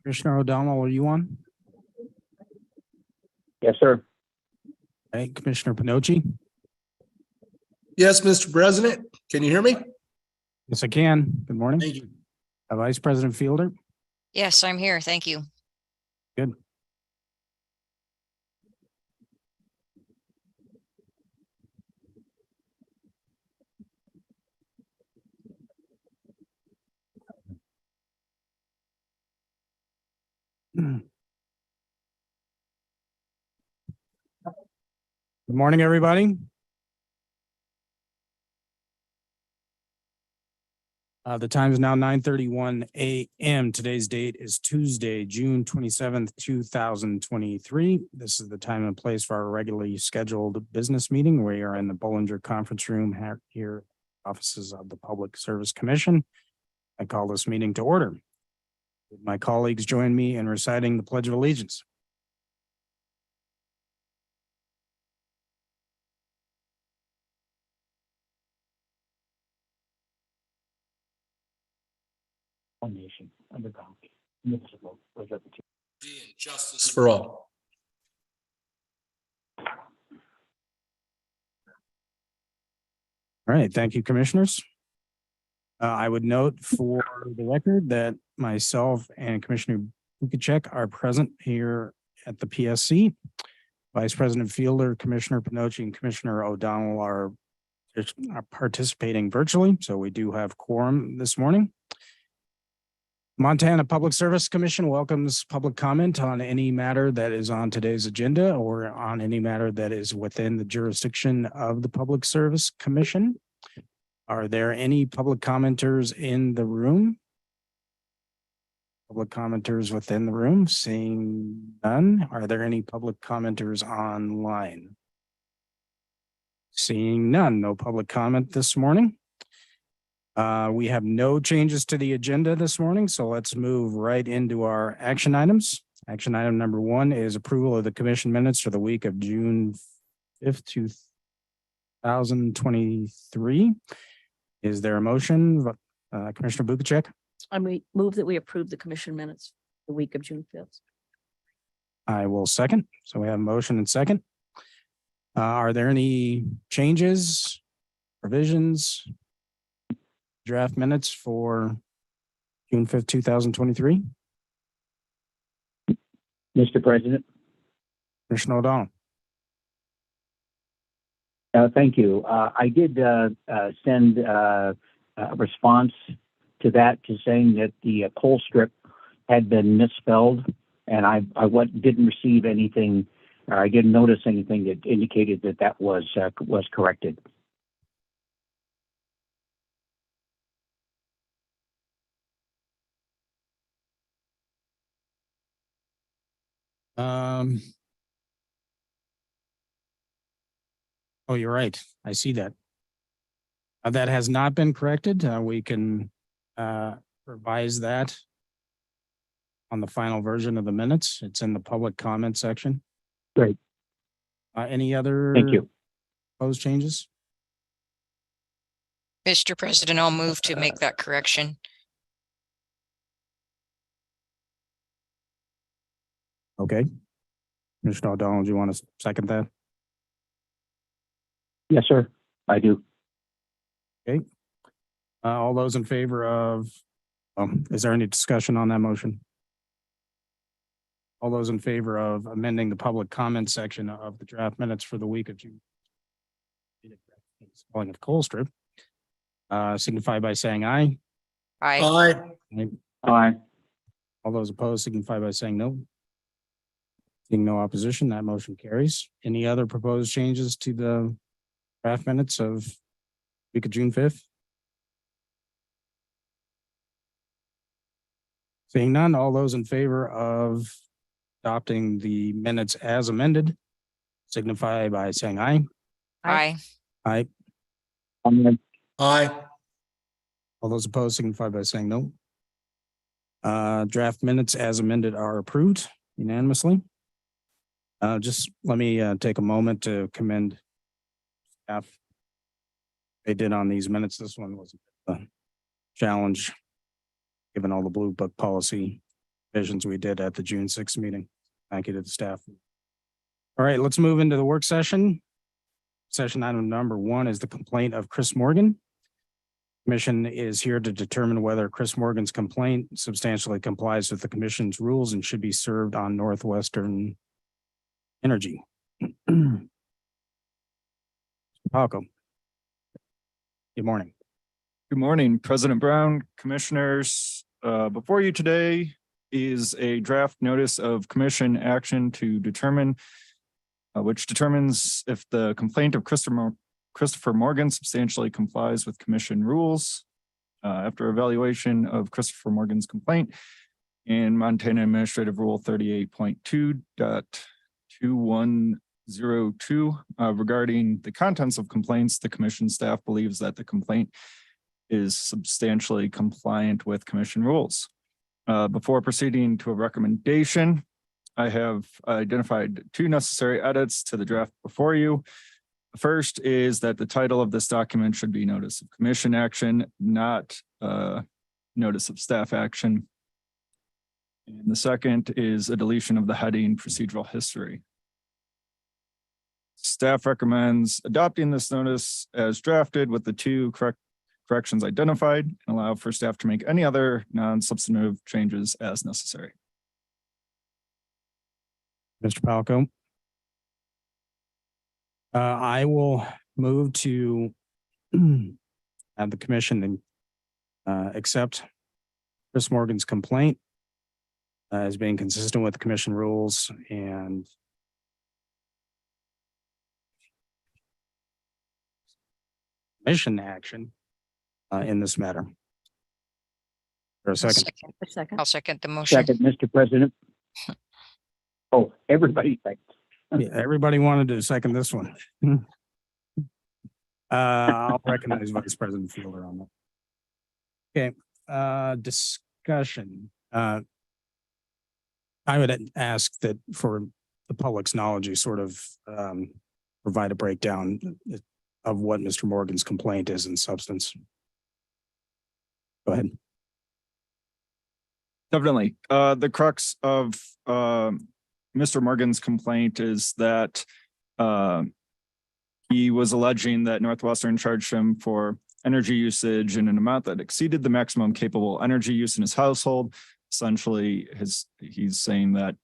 Commissioner O'Donnell, are you on? Yes, sir. Okay, Commissioner Pinocci? Yes, Mr. President. Can you hear me? Yes, I can. Good morning. Thank you. Vice President Fielder? Yes, I'm here. Thank you. Good. Good morning, everybody. The time is now 9:31 a.m. Today's date is Tuesday, June 27th, 2023. This is the time and place for our regularly scheduled business meeting. We are in the Bollinger Conference Room here, offices of the Public Service Commission. I call this meeting to order. My colleagues join me in reciting the Pledge of Allegiance. One nation, under God, indivisible, with liberty And justice for all. All right, thank you, commissioners. I would note for the record that myself and Commissioner Bukacek are present here at the PSC. Vice President Fielder, Commissioner Pinocci, and Commissioner O'Donnell are participating virtually, so we do have quorum this morning. Montana Public Service Commission welcomes public comment on any matter that is on today's agenda or on any matter that is within the jurisdiction of the Public Service Commission. Are there any public commenters in the room? Public commenters within the room? Seeing none. Are there any public commenters online? Seeing none. No public comment this morning. We have no changes to the agenda this morning, so let's move right into our action items. Action item number 1 is approval of the commission minutes for the week of June 5th, 2023. Is there a motion? Commissioner Bukacek? I move that we approve the commission minutes the week of June 5th. I will second. So we have a motion and second. Are there any changes, provisions, draft minutes for June 5th, 2023? Mr. President. Commissioner O'Donnell. Thank you. I did send a response to that, to saying that the coal strip had been misspelled, and I didn't receive anything, or I didn't notice anything that indicated that that was corrected. Oh, you're right. I see that. That has not been corrected. We can revise that on the final version of the minutes. It's in the public comment section. Great. Any other Thank you. proposed changes? Mr. President, I'll move to make that correction. Okay. Commissioner O'Donnell, do you want to second that? Yes, sir. I do. Okay. All those in favor of, is there any discussion on that motion? All those in favor of amending the public comment section of the draft minutes for the week of June. Spelling of coal strip. Signify by saying aye. Aye. Aye. Aye. All those opposed signify by saying no. Seeing no opposition, that motion carries. Any other proposed changes to the draft minutes of week of June 5th? Seeing none, all those in favor of adopting the minutes as amended signify by saying aye. Aye. Aye. Aye. All those opposed signify by saying no. Draft minutes as amended are approved unanimously. Just let me take a moment to commend staff. They did on these minutes. This one was a challenge, given all the blue book policy visions we did at the June 6th meeting. Thank you to the staff. All right, let's move into the work session. Session item number 1 is the complaint of Chris Morgan. Commission is here to determine whether Chris Morgan's complaint substantially complies with the commission's rules and should be served on Northwestern Energy. Palco. Good morning. Good morning, President Brown, commissioners. Before you today is a draft notice of commission action to determine which determines if the complaint of Christopher Morgan substantially complies with commission rules. After evaluation of Christopher Morgan's complaint in Montana Administrative Rule 38.2.2102 regarding the contents of complaints, the commission staff believes that the complaint is substantially compliant with commission rules. Before proceeding to a recommendation, I have identified 2 necessary edits to the draft before you. The first is that the title of this document should be Notice of Commission Action, not Notice of Staff Action. And the second is a deletion of the heading Procedural History. Staff recommends adopting this notice as drafted with the 2 corrections identified and allow for staff to make any other non-substantive changes as necessary. Mr. Palco. I will move to have the commission accept Chris Morgan's complaint as being consistent with commission rules and commission action in this matter. For a second. A second. I'll second the motion. Second, Mr. President. Oh, everybody, thanks. Yeah, everybody wanted to second this one. I'll recognize Vice President Fielder on that. Okay, discussion. I would ask that for the public's knowledge, you sort of provide a breakdown of what Mr. Morgan's complaint is in substance. Go ahead. Definitely. The crux of Mr. Morgan's complaint is that he was alleging that Northwestern charged him for energy usage in an amount that exceeded the maximum capable energy use in his household. Essentially, he's saying that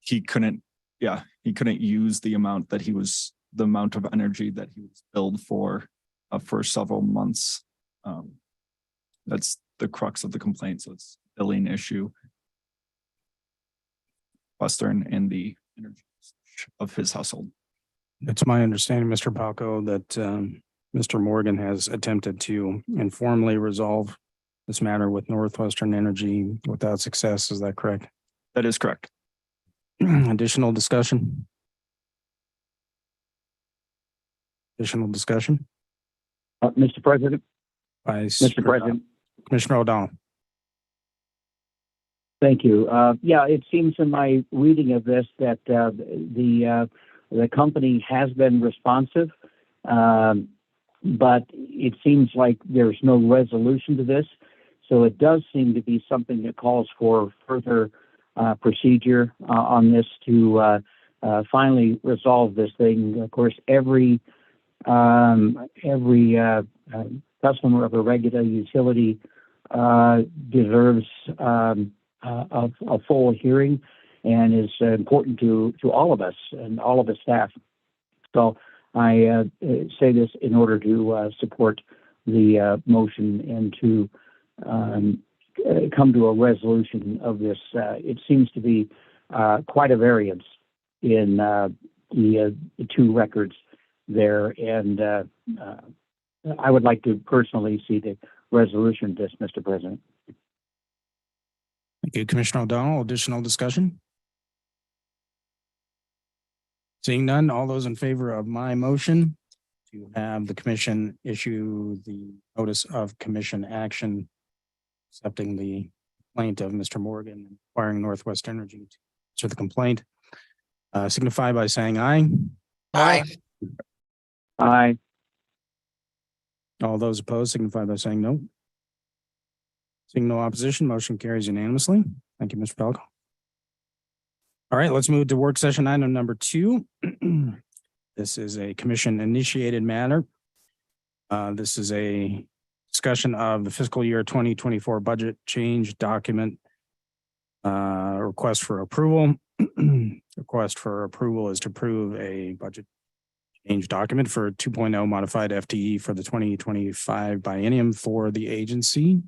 he couldn't use the amount of energy that he was billed for several months. That's the crux of the complaint. So it's a billing issue. Western and the energy of his household. It's my understanding, Mr. Palco, that Mr. Morgan has attempted to informally resolve this matter with Northwestern Energy without success. Is that correct? That is correct. Additional discussion? Additional discussion? Mr. President. Mr. President. Commissioner O'Donnell. Thank you. Yeah, it seems in my reading of this that the company has been responsive, but it seems like there's no resolution to this. So it does seem to be something that calls for further procedure on this to finally resolve this thing. Of course, every customer of a regular utility deserves a full hearing and is important to all of us and all of the staff. So I say this in order to support the motion and to come to a resolution of this. It seems to be quite a variance in the 2 records there, and I would like to personally see the resolution of this, Mr. President. Thank you, Commissioner O'Donnell. Additional discussion? Seeing none, all those in favor of my motion to have the commission issue the notice of commission action accepting the complaint of Mr. Morgan requiring Northwest Energy to answer the complaint, signify by saying aye. Aye. Aye. All those opposed signify by saying no. Seeing no opposition, motion carries unanimously. Thank you, Mr. Pelican. All right, let's move to work session item number 2. This is a commission initiated matter. This is a discussion of the fiscal year 2024 budget change document. Request for approval. Request for approval is to approve a budget change document for 2.0 modified FTE for the 2025 biennium for the agency.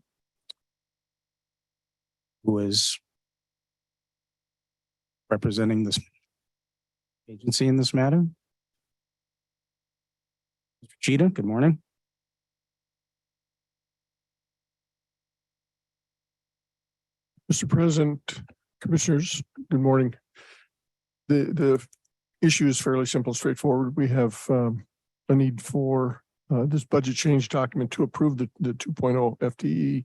Who is representing this agency in this matter? Mr. Cheetah, good morning. Mr. President, Commissioners, good morning. The issue is fairly simple, straightforward. We have a need for this budget change document to approve the 2.0 FTE.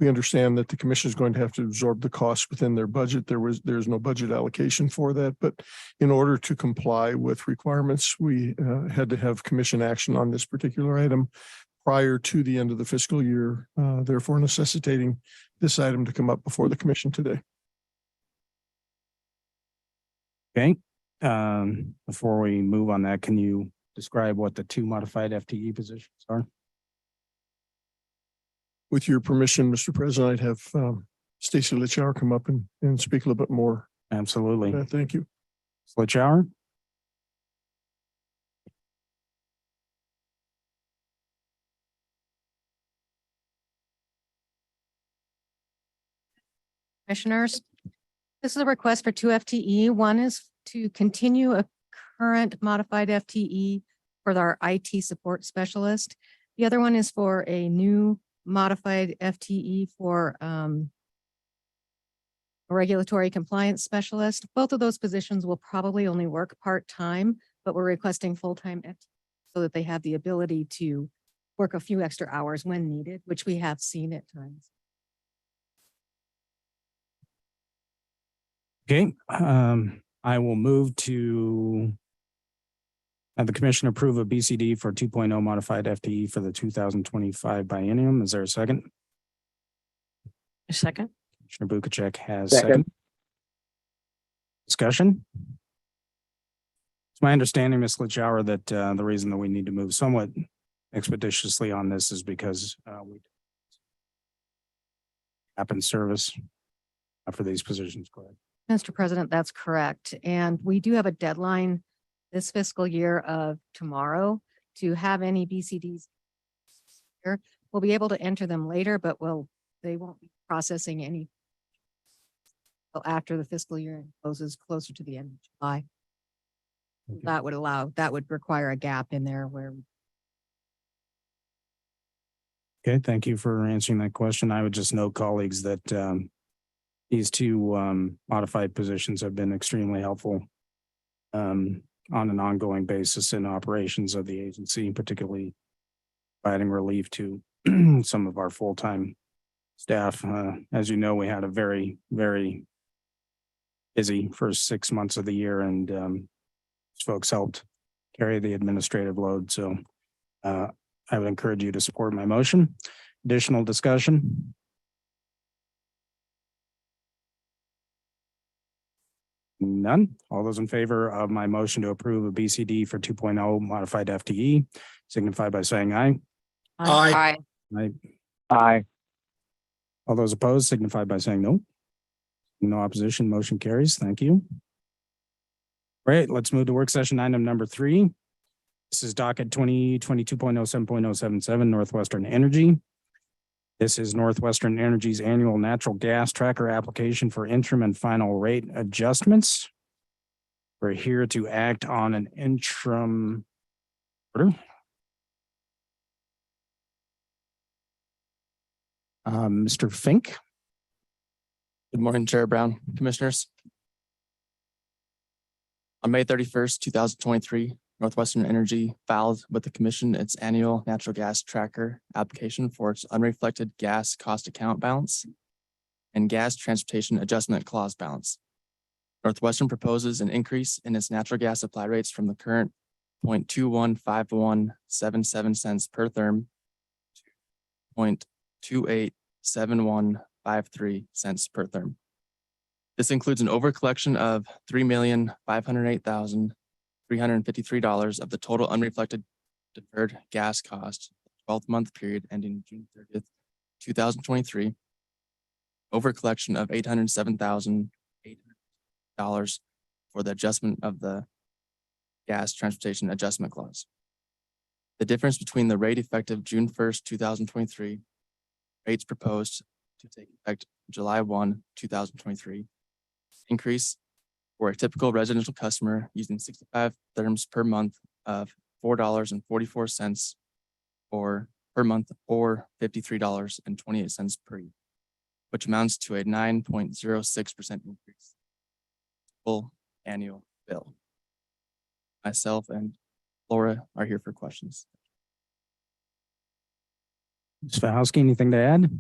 We understand that the commission is going to have to absorb the costs within their budget. There's no budget allocation for that, but in order to comply with requirements, we had to have commission action on this particular item prior to the end of the fiscal year, therefore necessitating this item to come up before the commission today. Okay. Before we move on that, can you describe what the 2 modified FTE positions are? With your permission, Mr. President, I'd have Stacy Litchauer come up and speak a little bit more. Absolutely. Thank you. Litchauer? Commissioners, this is a request for 2 FTE. One is to continue a current modified FTE for our IT support specialist. The other one is for a new modified FTE for a regulatory compliance specialist. Both of those positions will probably only work part-time, but we're requesting full-time so that they have the ability to work a few extra hours when needed, which we have seen at times. Okay. I will move to have the commission approve a BCD for 2.0 modified FTE for the 2025 biennium. Is there a second? A second. Commissioner Bukacek has Second. second. Discussion? It's my understanding, Ms. Litchauer, that the reason that we need to move somewhat expeditiously on this is because we happen service for these positions. Go ahead. Mr. President, that's correct. And we do have a deadline this fiscal year of tomorrow to have any BCDs. We'll be able to enter them later, but they won't be processing any until after the fiscal year closes closer to the end of July. Okay. That would require a gap in there where. Okay, thank you for answering that question. I would just note, colleagues, that these 2 modified positions have been extremely helpful on an ongoing basis in operations of the agency, particularly providing relief to some of our full-time staff. As you know, we had a very, very busy first 6 months of the year, and folks helped carry the administrative load. So I would encourage you to support my motion. Additional discussion? None. All those in favor of my motion to approve a BCD for 2.0 modified FTE signify by saying aye. Aye. Aye. Aye. All those opposed signify by saying no. No opposition, motion carries. Thank you. Great, let's move to work session item number 3. This is docket 2022.07.077 Northwestern Energy. This is Northwestern Energy's annual natural gas tracker application for interim and final rate adjustments. We're here to act on an interim order. Mr. Fink. Good morning, Chair Brown, Commissioners. On May 31st, 2023, Northwestern Energy filed with the Commission its annual natural gas tracker application for its unreflected gas cost account balance and gas transportation adjustment clause balance. Northwestern proposes an increase in its natural gas supply rates from the current 0.215177 cents per therm to 0.287153 cents per therm. This includes an overcollection of $3,508,353 of the total unreflected deferred gas cost, 12-month period ending June 30th, 2023. Overcollection of $807,800 for the adjustment of the gas transportation adjustment clause. The difference between the rate effective June 1st, 2023, rates proposed to take effect July 1, 2023, increase for a typical residential customer using 65 therms per month of $4.44 or per month or $53.28 per year, which amounts to a 9.06% increase. Full annual bill. Myself and Laura are here for questions. Ms. Fahowski, anything to add?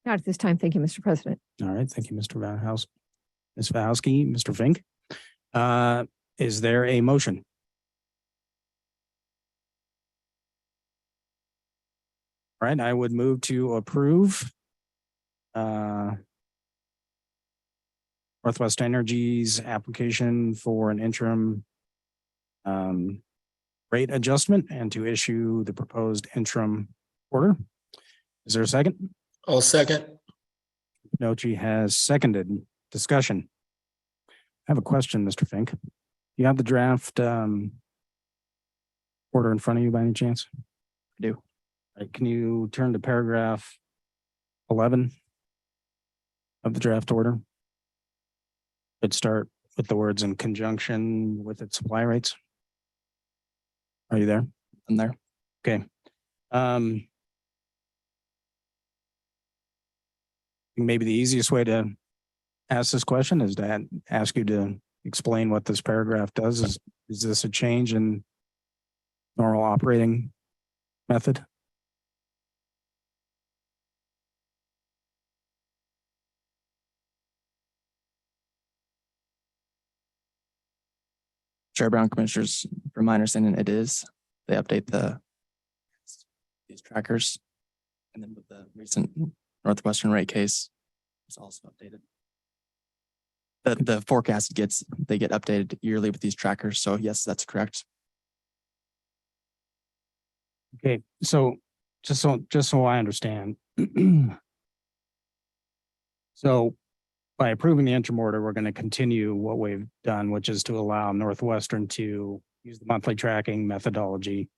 Not at this time. Thank you, Mr. President. All right, thank you, Mr. Van House. Ms. Fahowski, Mr. Fink. Is there a motion? All right, I would move to approve Northwest Energy's application for an interim rate adjustment and to issue the proposed interim order. Is there a second? I'll second. Nochi has seconded. Discussion. I have a question, Mr. Fink. You have the draft order in front of you by any chance? I do. All right, can you turn to paragraph 11 of the draft order? It'd start with the words in conjunction with its supply rates. Are you there? I'm there. Okay. Maybe the easiest way to ask this question is to ask you to explain what this paragraph does. Is this a change in normal operating method? Chair Brown, Commissioners, from my understanding, it is. They update these trackers. And then with the recent Northwestern rate case, it's also updated. The forecast they get updated yearly with these trackers. So yes, that's correct. Okay, so just so I understand. So by approving the interim order, we're going to continue what we've done, which is to allow Northwestern to use the monthly tracking methodology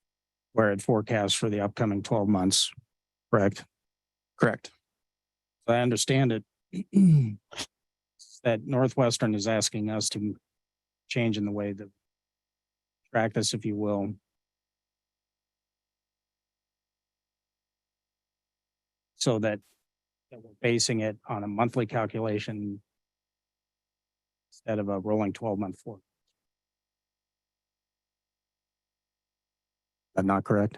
where it forecasts for the upcoming 12 months, correct? Correct. So I understand it that Northwestern is asking us to change in the way that track this, if you will. So that we're basing it on a monthly calculation instead of a rolling 12-month forecast. Is that not correct?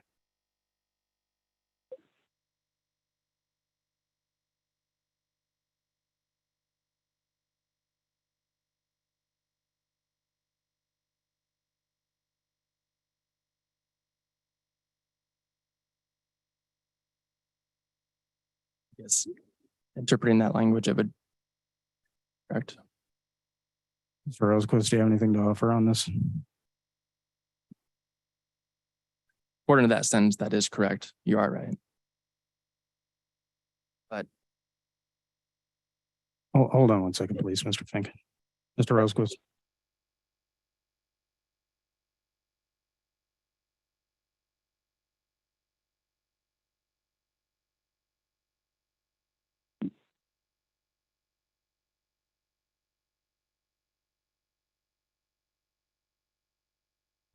Yes. Interpreting that language, it would. Correct. Mr. Rosequist, do you have anything to offer on this? According to that sentence, that is correct. You are right. But Hold on one second, please, Mr. Fink. Mr. Rosequist.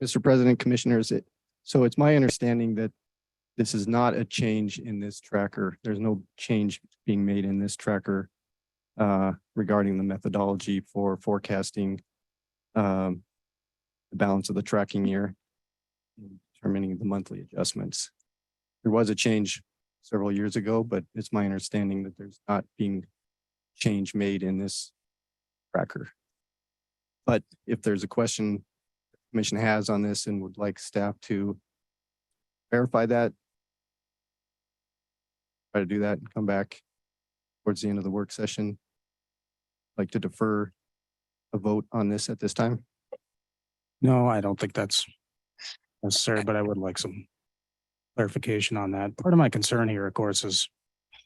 Mr. President, Commissioners, so it's my understanding that this is not a change in this tracker. There's no change being made in this tracker regarding the methodology for forecasting the balance of the tracking year and determining the monthly adjustments. There was a change several years ago, but it's my understanding that there's not being change made in this tracker. But if there's a question Commission has on this and would like staff to verify that, try to do that and come back towards the end of the work session like to defer a vote on this at this time? No, I don't think that's necessary, but I would like some clarification on that. Part of my concern here, of course, is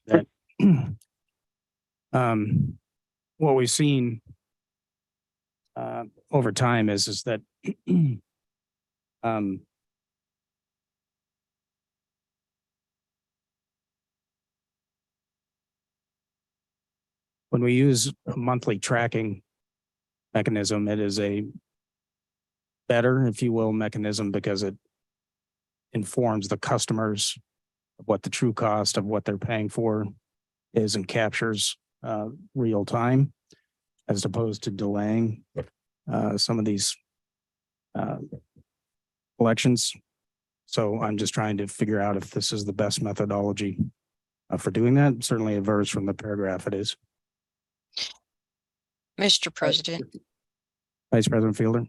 that what we've seen over time is that when we use a monthly tracking mechanism, it is a better, if you will, mechanism because it informs the customers of what the true cost of what they're paying for is and captures real time as opposed to delaying some of these collections. So I'm just trying to figure out if this is the best methodology for doing that. Certainly it varies from the paragraph it is. Mr. President, Vice President Fielder.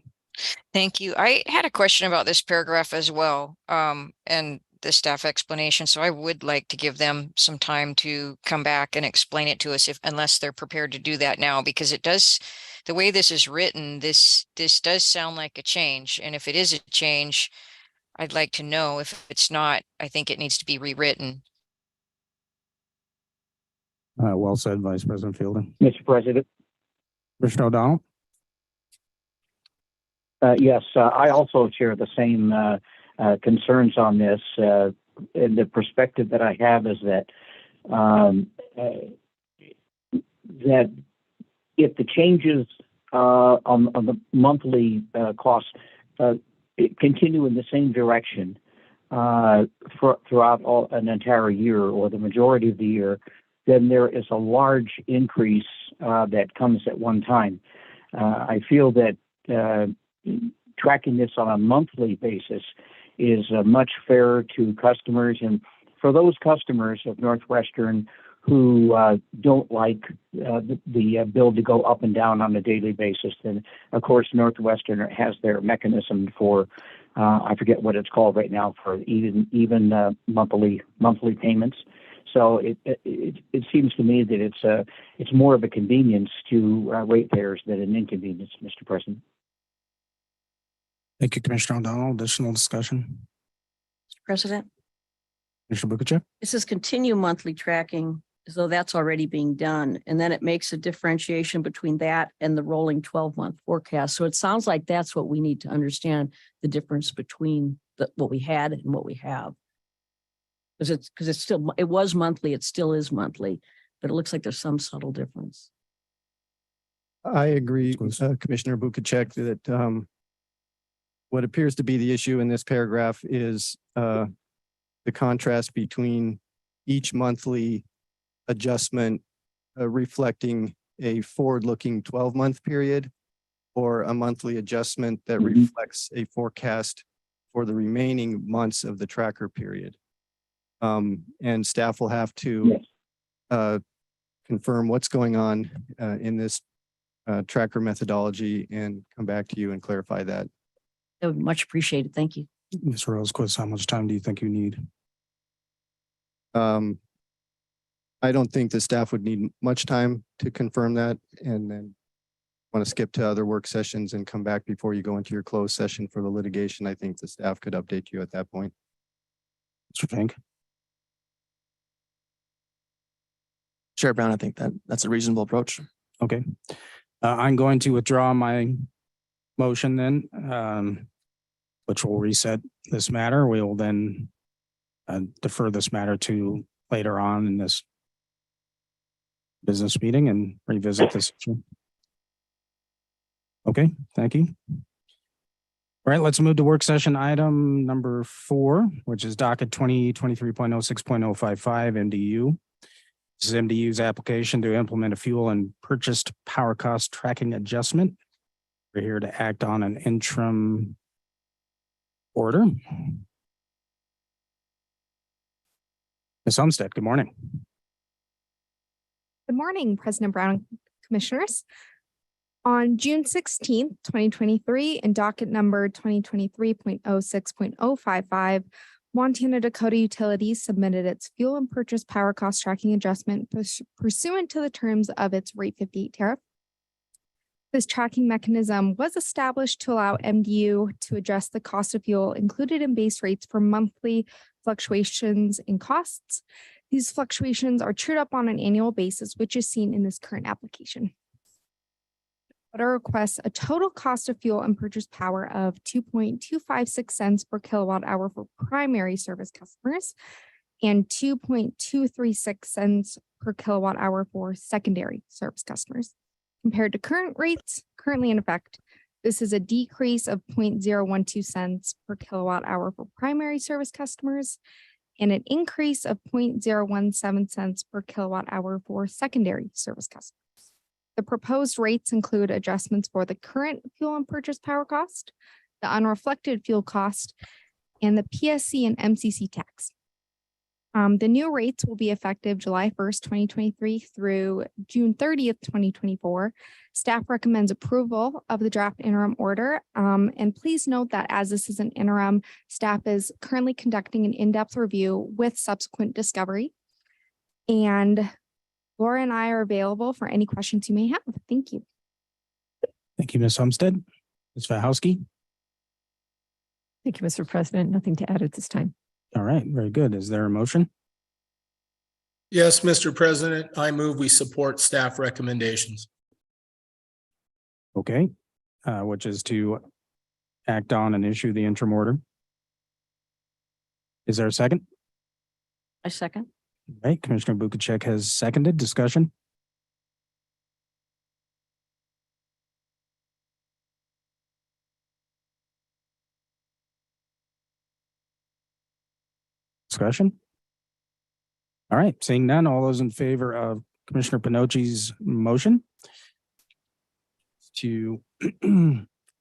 thank you. I had a question about this paragraph as well, and the staff explanation. So I would like to give them some time to come back and explain it to us unless they're prepared to do that now, because it does, the way this is written, this does sound like a change. And if it is a change, I'd like to know. If it's not, I think it needs to be rewritten. Well said, Vice President Fielder. Mr. President. Commissioner O'Donnell. Yes, I also share the same concerns on this. And the perspective that I have is that that if the changes on the monthly costs continue in the same direction throughout an entire year or the majority of the year, then there is a large increase that comes at one time. I feel that tracking this on a monthly basis is much fairer to customers. And for those customers of Northwestern who don't like the bill to go up and down on a daily basis, then of course Northwestern has their mechanism for I forget what it's called right now, for even monthly payments. So it seems to me that it's more of a convenience to ratepayers than an inconvenience, Mr. President. Thank you, Commissioner O'Donnell. Additional discussion? Mr. President, Commissioner Bukacek? it says continue monthly tracking as though that's already being done. And then it makes a differentiation between that and the rolling 12-month forecast. So it sounds like that's what we need to understand, the difference between what we had and what we have. Because it was monthly, it still is monthly, but it looks like there's some subtle difference. I agree, Commissioner Bukacek, that what appears to be the issue in this paragraph is the contrast between each monthly adjustment reflecting a forward-looking 12-month period or a monthly adjustment that reflects a forecast for the remaining months of the tracker period. And staff will have to confirm what's going on in this tracker methodology and come back to you and clarify that. That would be much appreciated. Thank you. Ms. Rosequist, how much time do you think you need? I don't think the staff would need much time to confirm that, and then want to skip to other work sessions and come back before you go into your closed session for the litigation. I think the staff could update you at that point. Mr. Fink? Chair Brown, I think that's a reasonable approach. Okay. I'm going to withdraw my motion then, which will reset this matter. We will then defer this matter to later on in this business meeting and revisit this issue. Okay, thank you. All right, let's move to work session item number 4, which is docket 2023.06.055 MDU. This is MDU's application to implement a fuel and purchased power cost tracking adjustment. We're here to act on an interim order. Ms. Umstead, good morning. Good morning, President Brown, Commissioners. On June 16th, 2023, in docket number 2023.06.055, Montana Dakota Utilities submitted its fuel and purchase power cost tracking adjustment pursuant to the terms of its rate 58 tariff. This tracking mechanism was established to allow MDU to address the cost of fuel included in base rates for monthly fluctuations in costs. These fluctuations are trued up on an annual basis, which is seen in this current application. Order requests a total cost of fuel and purchase power of 2.256 cents per kilowatt hour for primary service customers and 2.236 cents per kilowatt hour for secondary service customers. Compared to current rates currently in effect, this is a decrease of 0.012 cents per kilowatt hour for primary service customers and an increase of 0.017 cents per kilowatt hour for secondary service customers. The proposed rates include adjustments for the current fuel and purchase power cost, the unreflected fuel cost, and the PSC and MCC tax. The new rates will be effective July 1st, 2023 through June 30th, 2024. Staff recommends approval of the draft interim order. And please note that as this is an interim, staff is currently conducting an in-depth review with subsequent discovery. And Laura and I are available for any questions you may have. Thank you. Thank you, Ms. Homestead. Ms. Wahowski. Thank you, Mr. President. Nothing to add at this time. All right, very good. Is there a motion? Yes, Mr. President, I move we support staff recommendations. Okay, which is to act on and issue the interim order. Is there a second? I second. All right, Commissioner Bukacek has seconded. Discussion? Discussion? All right, seeing none, all those in favor of Commissioner Pinocchi's motion to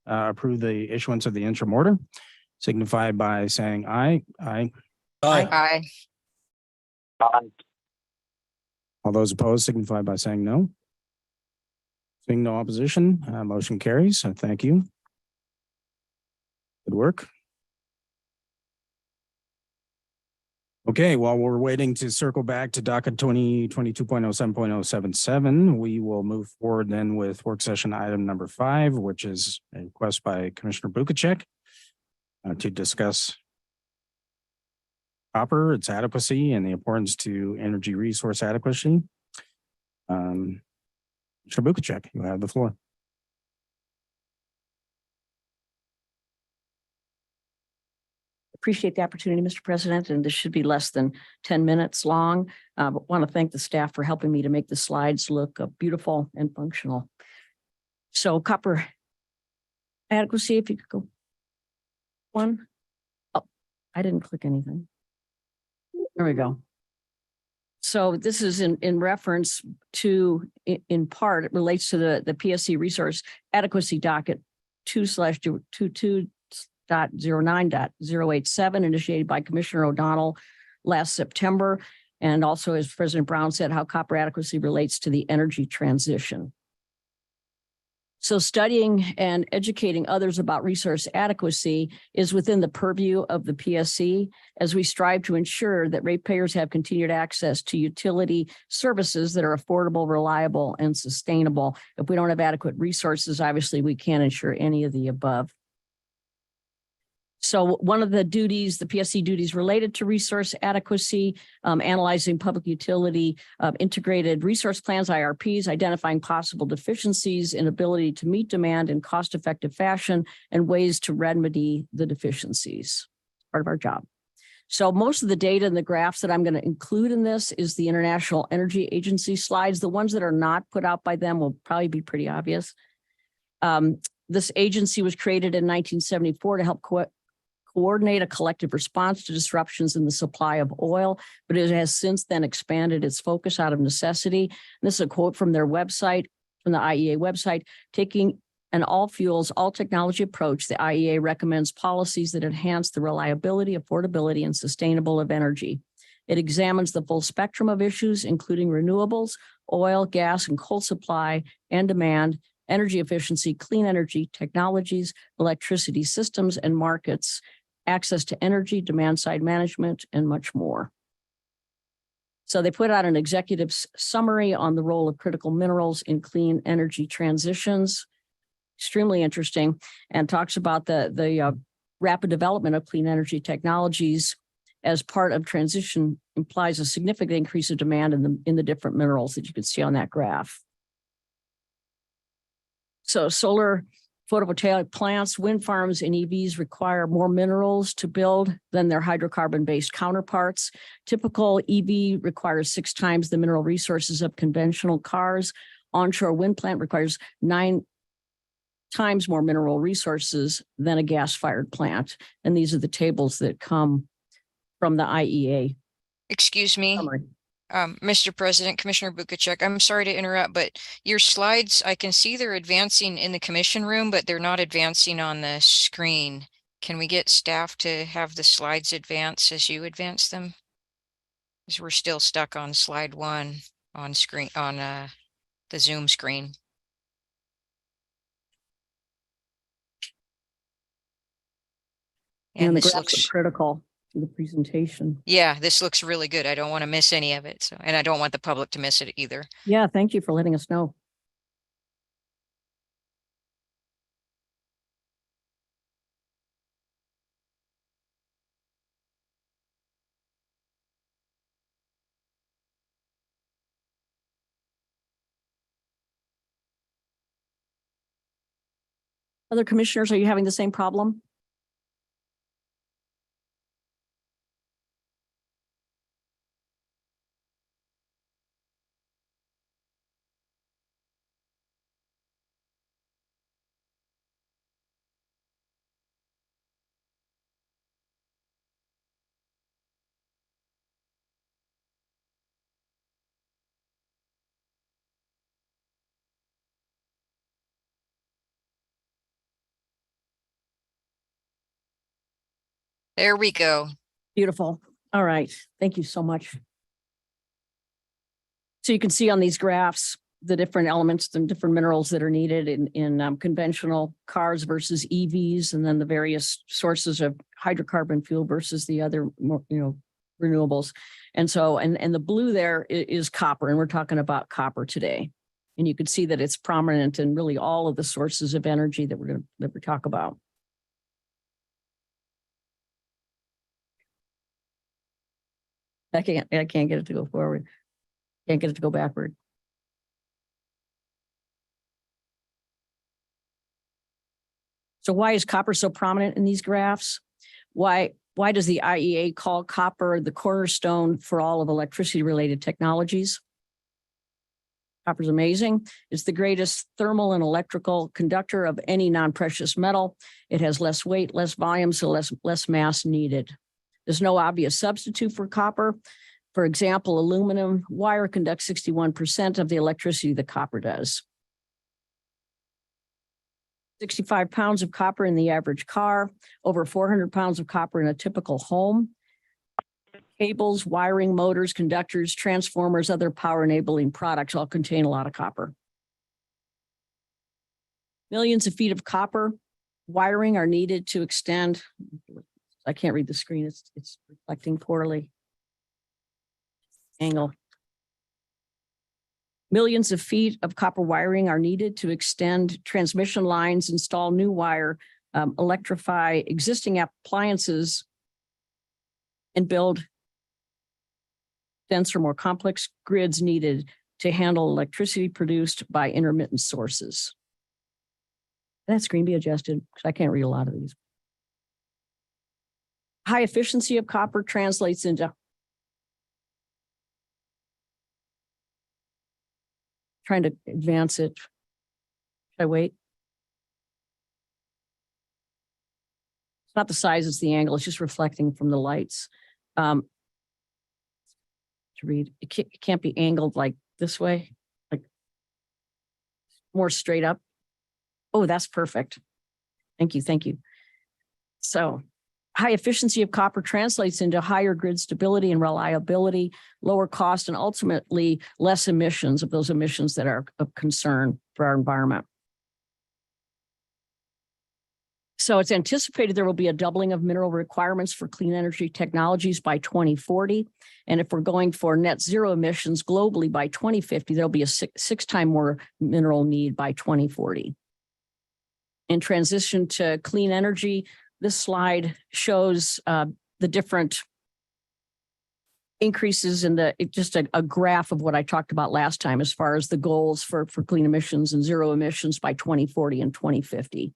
approve the issuance of the interim order, signify by saying aye. Aye. Aye. Aye. All those opposed signify by saying no. Seeing no opposition, motion carries. Thank you. Good work. Okay, while we're waiting to circle back to docket 2022.07.077, we will move forward then with work session item number 5, which is a request by Commissioner Bukacek to discuss copper, its adequacy, and the importance to energy resource adequacy. Commissioner Bukacek, you have the floor. Appreciate the opportunity, Mr. President, and this should be less than 10 minutes long. But want to thank the staff for helping me to make the slides look beautiful and functional. So copper adequacy, if you could go one. Oh, I didn't click anything. There we go. So this is in reference to, in part, it relates to the PSC resource adequacy docket 2/22.09.087 initiated by Commissioner O'Donnell last September. And also, as President Brown said, how copper adequacy relates to the energy transition. So studying and educating others about resource adequacy is within the purview of the PSC as we strive to ensure that ratepayers have continued access to utility services that are affordable, reliable, and sustainable. If we don't have adequate resources, obviously we can't ensure any of the above. So one of the duties, the PSC duties related to resource adequacy, analyzing public utility integrated resource plans, IRPs, identifying possible deficiencies in ability to meet demand in cost-effective fashion, and ways to remedy the deficiencies. Part of our job. So most of the data and the graphs that I'm going to include in this is the International Energy Agency slides. The ones that are not put out by them will probably be pretty obvious. This agency was created in 1974 to help coordinate a collective response to disruptions in the supply of oil, but it has since then expanded its focus out of necessity. And this is a quote from their website, from the IEA website: taking an all fuels, all technology approach, the IEA recommends policies that enhance the reliability, affordability, and sustainable of energy. It examines the full spectrum of issues, including renewables, oil, gas, and coal supply and demand, energy efficiency, clean energy technologies, electricity systems and markets, access to energy, demand side management, and much more. So they put out an executive summary on the role of critical minerals in clean energy transitions. extremely interesting and talks about the rapid development of clean energy technologies as part of transition implies a significant increase of demand in the different minerals that you can see on that graph. So solar photovoltaic plants, wind farms, and EVs require more minerals to build than their hydrocarbon-based counterparts. Typical EV requires 6 times the mineral resources of conventional cars. Onshore wind plant requires 9 times more mineral resources than a gas-fired plant. And these are the tables that come from the IEA. Excuse me, summary. Mr. President, Commissioner Bukacek, I'm sorry to interrupt, but your slides, I can see they're advancing in the commission room, but they're not advancing on the screen. Can we get staff to have the slides advance as you advance them? Because we're still stuck on slide 1 on screen, on the Zoom screen. And the this graphs are looks, critical to the presentation. yeah, this looks really good. I don't want to miss any of it. So, and I don't want the public to miss it either. Yeah, thank you for letting us know. Other commissioners, are you having the same problem? There we go. Beautiful. All right. Thank you so much. So you can see on these graphs, the different elements and different minerals that are needed in conventional cars versus EVs, and then the various sources of hydrocarbon fuel versus the other, renewables. And so, and the blue there is copper, and we're talking about copper today. And you can see that it's prominent in really all of the sources of energy that we're talk about. I can't get it to go forward. Can't get it to go backward. So why is copper so prominent in these graphs? Why does the IEA call copper the cornerstone for all of electricity related technologies? Copper's amazing. It's the greatest thermal and electrical conductor of any non-precious metal. It has less weight, less volume, so less mass needed. There's no obvious substitute for copper. For example, aluminum wire conducts 61% of the electricity that copper does. 65 pounds of copper in the average car, over 400 pounds of copper in a typical home. Cables, wiring, motors, conductors, transformers, other power enabling products all contain a lot of copper. Millions of feet of copper wiring are needed to extend. I can't read the screen. It's reflecting poorly. Angle. Millions of feet of copper wiring are needed to extend transmission lines, install new wire, electrify existing appliances, and build denser, more complex grids needed to handle electricity produced by intermittent sources. Can that screen be adjusted? Because I can't read a lot of these. High efficiency of copper translates into trying to advance it. Should I wait? It's not the size, it's the angle. It's just reflecting from the lights. To read, it can't be angled like this way, like more straight up. Oh, that's perfect. Thank you, thank you. So high efficiency of copper translates into higher grid stability and reliability, lower cost, and ultimately less emissions of those emissions that are of concern for our environment. So it's anticipated there will be a doubling of mineral requirements for clean energy technologies by 2040. And if we're going for net zero emissions globally by 2050, there'll be a six time more mineral need by 2040. and transition to clean energy. This slide shows the different increases in just a graph of what I talked about last time as far as the goals for clean emissions and zero emissions by 2040 and 2050.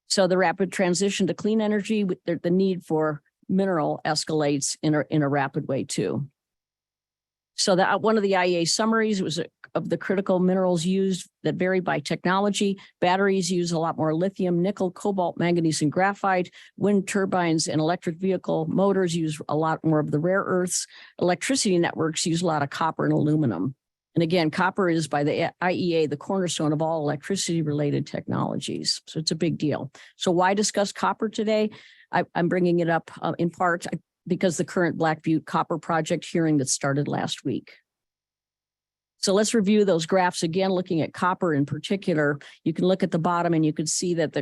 So the rapid transition to clean energy, the need for mineral escalates in a rapid way too. So that one of the IEA summaries was of the critical minerals used that vary by technology. Batteries use a lot more lithium, nickel, cobalt, manganese, and graphite. Wind turbines and electric vehicle motors use a lot more of the rare earths. Electricity networks use a lot of copper and aluminum. And again, copper is by the IEA the cornerstone of all electricity related technologies. So it's a big deal. So why discuss copper today? I'm bringing it up in part because the current Black Butte Copper Project hearing that started last week. So let's review those graphs again, looking at copper in particular. You can look at the bottom and you can see that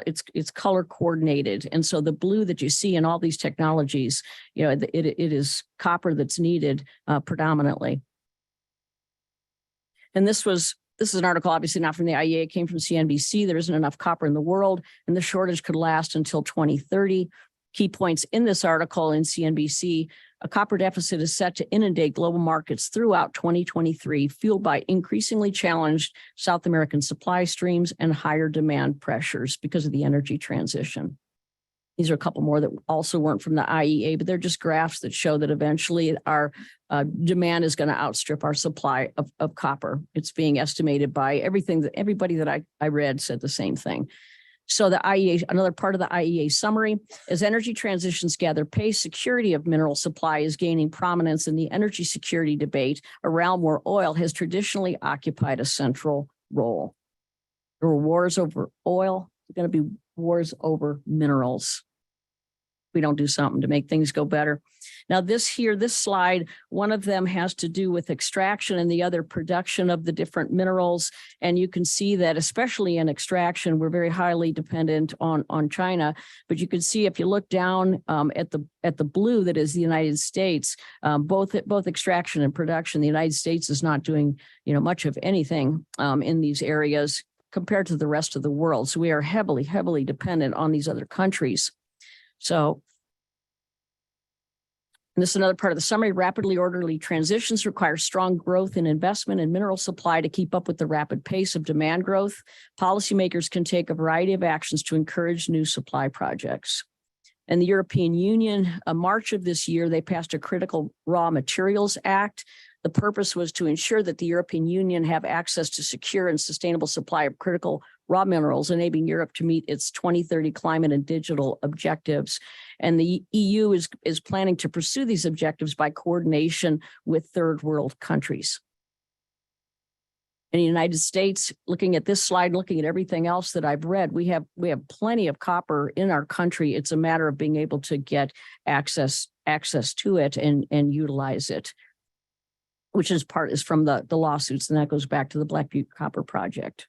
it's color coordinated. And so the blue that you see in all these technologies, it is copper that's needed predominantly. And this is an article, obviously not from the IEA, it came from CNBC. There isn't enough copper in the world, and the shortage could last until 2030. Key points in this article in CNBC: a copper deficit is set to inundate global markets throughout 2023, fueled by increasingly challenged South American supply streams and higher demand pressures because of the energy transition. These are a couple more that also weren't from the IEA, but they're just graphs that show that eventually our demand is going to outstrip our supply of copper. It's being estimated by everybody that I read said the same thing. So the IEA, another part of the IEA summary, as energy transitions gather pace, security of mineral supply is gaining prominence in the energy security debate, a realm where oil has traditionally occupied a central role. There were wars over oil, there are going to be wars over minerals. We don't do something to make things go better. Now this slide, one of them has to do with extraction and the other production of the different minerals. And you can see that especially in extraction, we're very highly dependent on China. But you can see if you look down at the blue that is the United States, both extraction and production, the United States is not doing much of anything in these areas compared to the rest of the world. So we are heavily, heavily dependent on these other countries. So, and this is another part of the summary: rapidly orderly transitions require strong growth in investment and mineral supply to keep up with the rapid pace of demand growth. Policymakers can take a variety of actions to encourage new supply projects. And the European Union, March of this year, they passed a Critical Raw Materials Act. The purpose was to ensure that the European Union have access to secure and sustainable supply of critical raw minerals, enabling Europe to meet its 2030 climate and digital objectives. And the EU is planning to pursue these objectives by coordination with third world countries. In the United States, looking at this slide, looking at everything else that I've read, we have plenty of copper in our country. It's a matter of being able to get access to it and utilize it, which is from the lawsuits, and that goes back to the Black Butte Copper Project.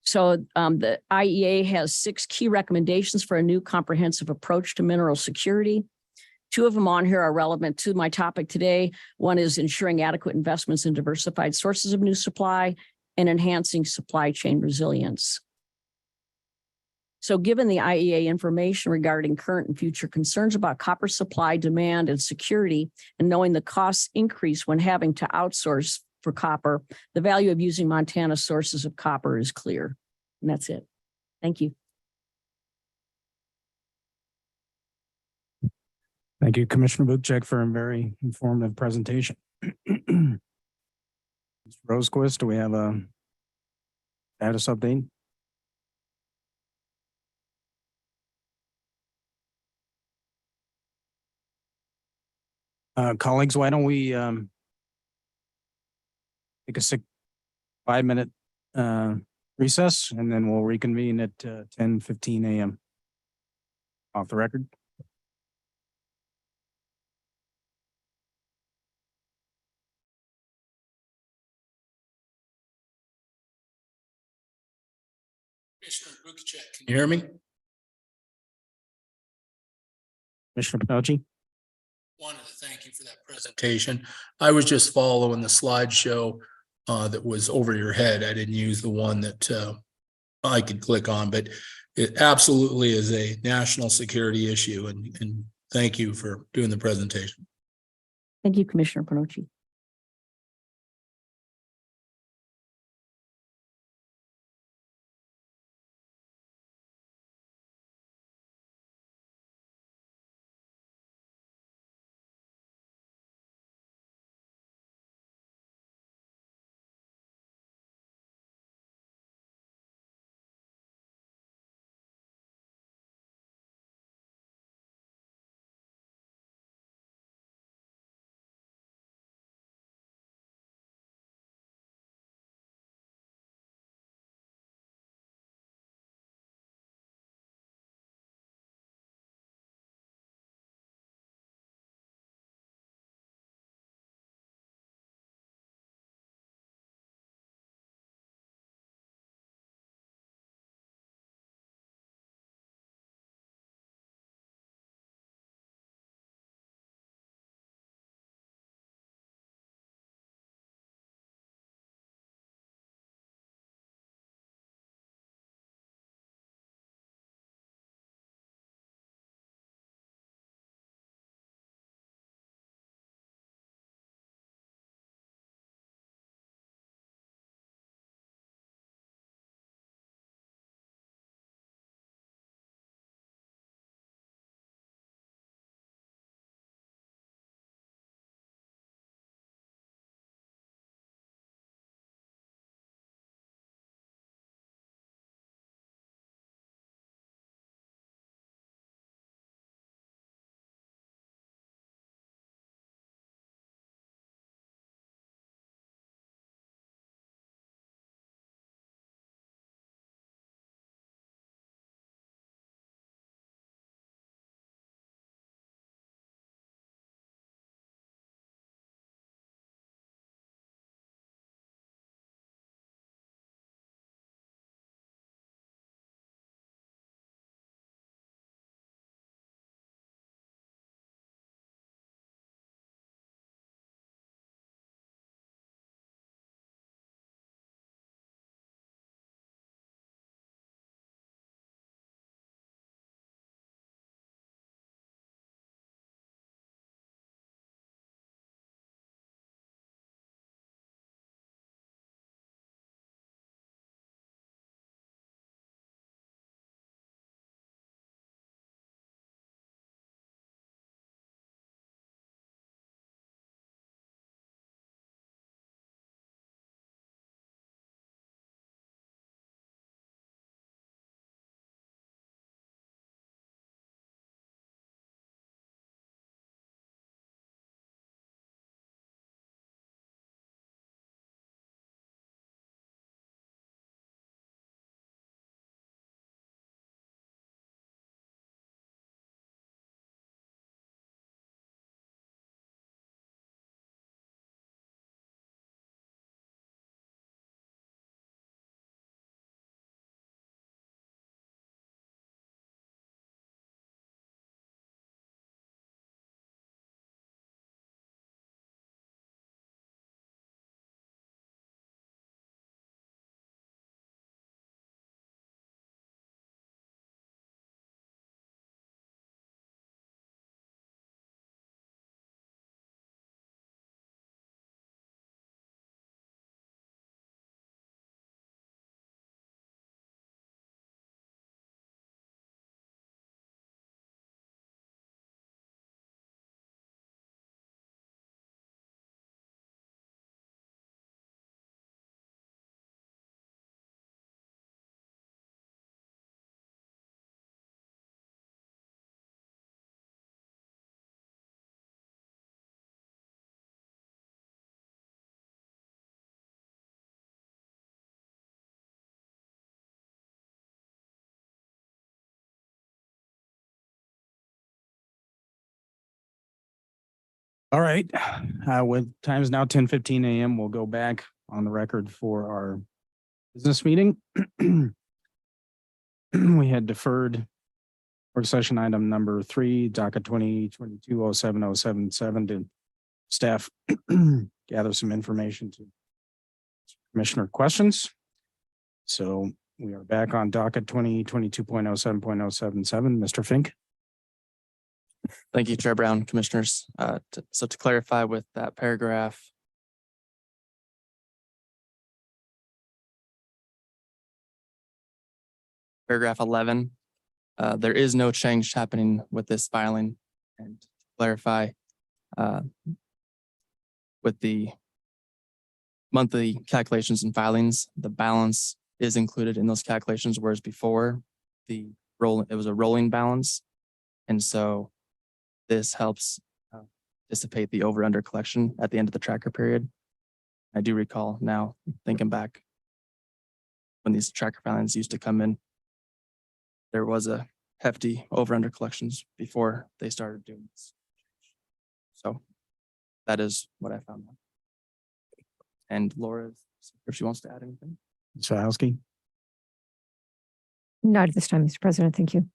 So the IEA has 6 key recommendations for a new comprehensive approach to mineral security. 2 of them on here are relevant to my topic today. One is ensuring adequate investments in diversified sources of new supply and enhancing supply chain resilience. So given the IEA information regarding current and future concerns about copper supply, demand, and security, and knowing the costs increase when having to outsource for copper, the value of using Montana sources of copper is clear. And that's it. Thank you. Thank you, Commissioner Buchek, for a very informative presentation. Mr. Rosequist, do we have a status update? Colleagues, why don't we take a 5-minute recess, and then we'll reconvene at 10:15 a.m. Off the record. Commissioner Buchek, can you hear me? Commissioner Pinocci? Wanted to thank you for that presentation. I was just following the slideshow that was over your head. I didn't use the one that I could click on, but it absolutely is a national security issue, and thank you for doing the presentation. Thank you, Commissioner Panochi. All right, with time is now 10:15 a.m. We'll go back on the record for our business meeting. We had deferred work session item number 3, DACA 2022-07077 to staff gather some information to commissioner questions. So we are back on docket 2022.07.077. Mr. Fink. Thank you, Chair Brown, Commissioners. So to clarify with that paragraph, paragraph 11, there is no change happening with this filing. And to clarify, with the monthly calculations and filings, the balance is included in those calculations, whereas before it was a rolling balance. And so this helps dissipate the over under collection at the end of the tracker period. I do recall now thinking back when these tracker filings used to come in, there was a hefty over under collections before they started doing this. So that is what I found. And Laura, if she wants to add anything. Ms. Fahowski. Not at this time, Mr. President. Thank you.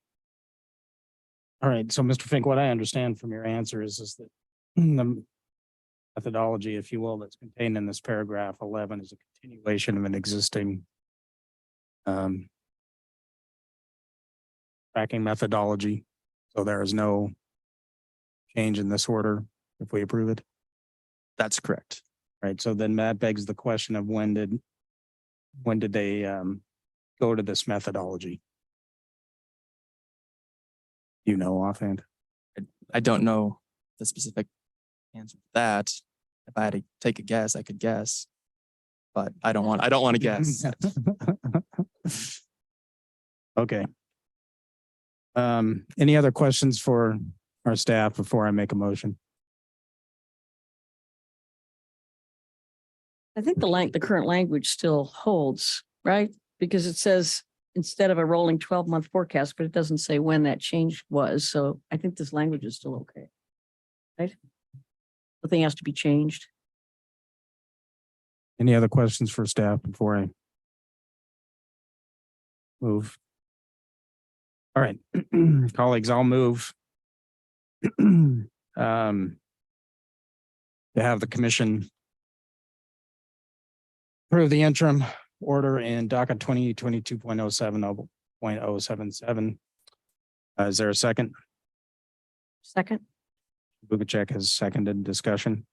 All right, so Mr. Fink, what I understand from your answer is that the methodology, if you will, that's contained in this paragraph 11 is a continuation of an existing tracking methodology. So there is no change in this order if we approve it. That's correct. Right, so then that begs the question of when did they go to this methodology? You know offhand? I don't know the specific answer to that. If I had to take a guess, I could guess, but I don't want to guess. Okay. Any other questions for our staff before I make a motion? I think the current language still holds, right? Because it says instead of a rolling 12-month forecast, but it doesn't say when that change was. So I think this language is still okay. Right? Nothing has to be changed. Any other questions for staff before I move? All right, colleagues, I'll move to have the commission approve the interim order in docket 2022.07.077. Is there a second? Second. Bukacek has seconded. Discussion.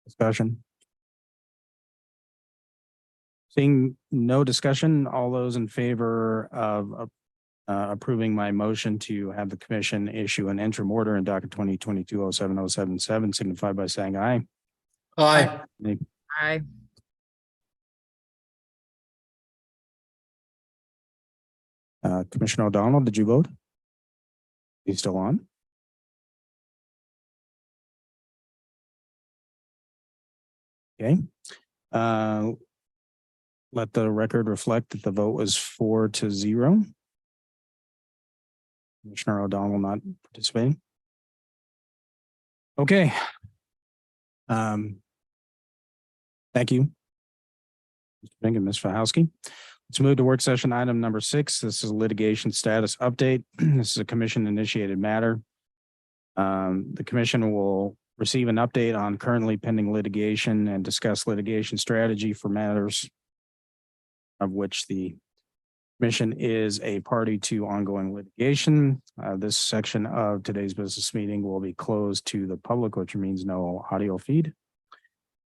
Discussion. Seeing no discussion, all those in favor of approving my motion to have the commission issue an interim order in docket 2022.07.077 signify by saying aye. Aye. Aye. Commissioner O'Donnell, did you vote? You still on? Okay. Let the record reflect that the vote was 4-0. Commissioner O'Donnell not participating. Okay. Thank you. Mr. Fink and Ms. Fahowski. Let's move to work session item number 6. This is a litigation status update. This is a commission initiated matter. The commission will receive an update on currently pending litigation and discuss litigation strategy for matters of which the commission is a party to ongoing litigation. This section of today's business meeting will be closed to the public, which means no audio feed.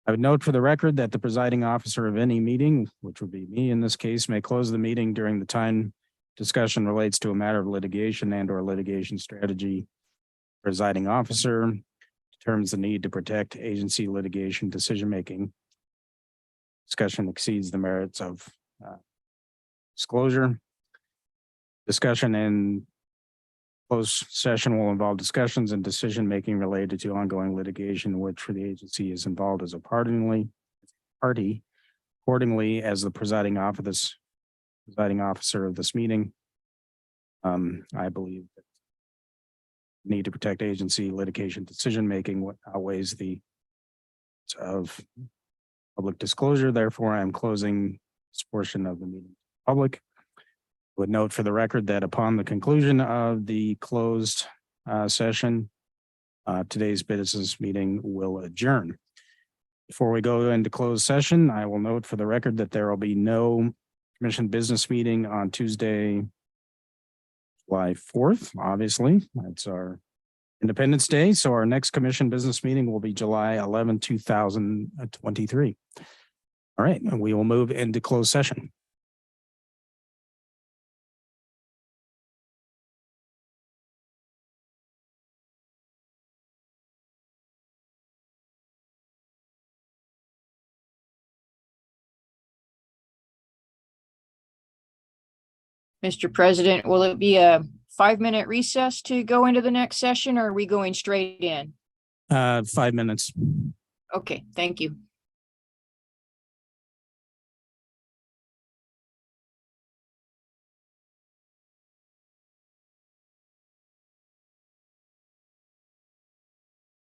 I would note for the record that the presiding officer of any meeting, which would be me in this case, may close the meeting during the time discussion relates to a matter of litigation and or litigation strategy. Presiding officer determines the need to protect agency litigation decision-making. Discussion exceeds the merits of disclosure. Discussion in closed session will involve discussions and decision-making related to ongoing litigation, which for the agency is involved as a party. Accordingly, as the presiding officer of this meeting, I believe that the need to protect agency litigation decision-making outweighs the of public disclosure. Therefore, I am closing this portion of the meeting to the public. Would note for the record that upon the conclusion of the closed session, today's business meeting will adjourn. Before we go into closed session, I will note for the record that there will be no commission business meeting on Tuesday, July 4th. Obviously, that's our Independence Day. So our next commission business meeting will be July 11, 2023. All right, and we will move into closed session. Mr. President, will it be a 5-minute recess to go into the next session, or are we going straight in? 5 minutes. Okay, thank you.